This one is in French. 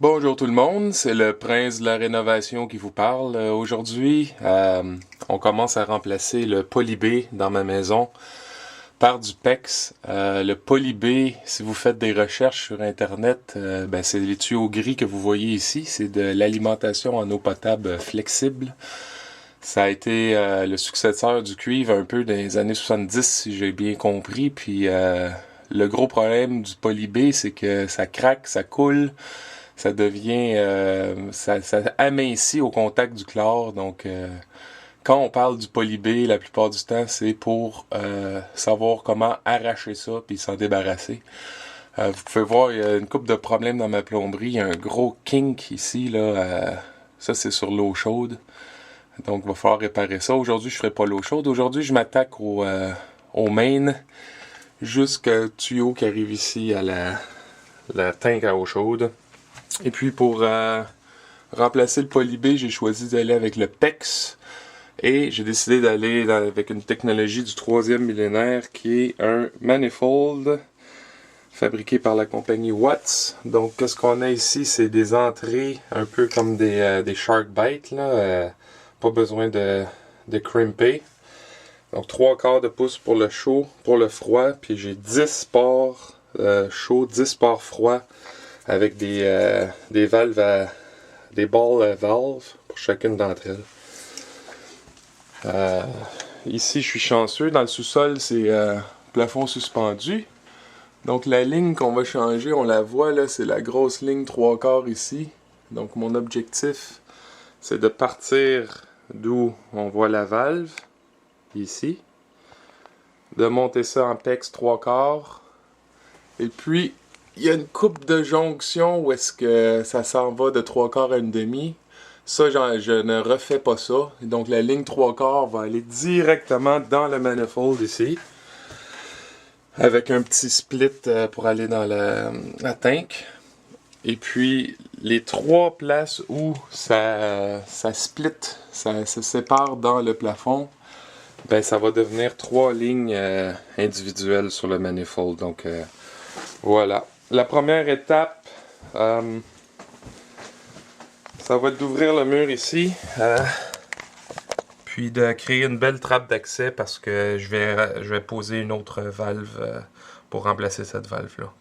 Bonjour tout le monde, c'est le prince de la rénovation qui vous parle. Aujourd'hui, on commence à remplacer le Poly-B dans ma maison par du PEX. Le Poly-B, si vous faites des recherches sur Internet, c'est les tuyaux gris que vous voyez ici. C'est de l'alimentation en eau potable flexible. Ça a été le successeur du cuivre un peu dans les années 70, si j'ai bien compris. Puis le gros problème du Poly-B, c'est que ça craque, ça coule. Ça devient, ça amincit au contact du chlore. Donc, quand on parle du Poly-B, la plupart du temps, c'est pour savoir comment arracher ça puis s'en débarrasser. Vous pouvez voir, il y a une couple de problèmes dans ma plomberie. Il y a un gros kink ici, là. Ça, c'est sur l'eau chaude. Donc, il va falloir réparer ça. Aujourd'hui, je ferai pas l'eau chaude. Aujourd'hui, je m'attaque au main jusqu'au tuyau qui arrive ici à la tank à eau chaude. Et puis pour remplacer le Poly-B, j'ai choisi d'aller avec le PEX. Et j'ai décidé d'aller avec une technologie du 3e millénaire qui est un manifold fabriqué par la compagnie Watts. Donc qu'est-ce qu'on a ici? C'est des entrées un peu comme des shark bites, là. Pas besoin de crimper. Donc 3/4 de pouce pour le chaud, pour le froid. Puis j'ai 10 ports chauds, 10 ports froids avec des valves des ball valves pour chacune d'entre elles. Ici, je suis chanceux. Dans le sous-sol, c'est plafond suspendu. Donc la ligne qu'on va changer, on la voit là, c'est la grosse ligne 3/4 ici. Donc mon objectif, c'est de partir d'où on voit la valve, ici. De monter ça en PEX 3/4. Et puis, il y a une coupe de jonction où est-ce que ça s'en va de 3/4 à 1/2. Ça, je ne refais pas ça. Et donc, la ligne 3/4 va aller directement dans le manifold ici. Avec un petit split pour aller dans la tank. Et puis, les 3 places où ça split, ça se sépare dans le plafond, ben ça va devenir 3 lignes individuelles sur le manifold. Donc, voilà. La première étape, ça va être d'ouvrir le mur ici, puis de créer une belle trappe d'accès parce que je vais poser une autre valve pour remplacer cette valve-là.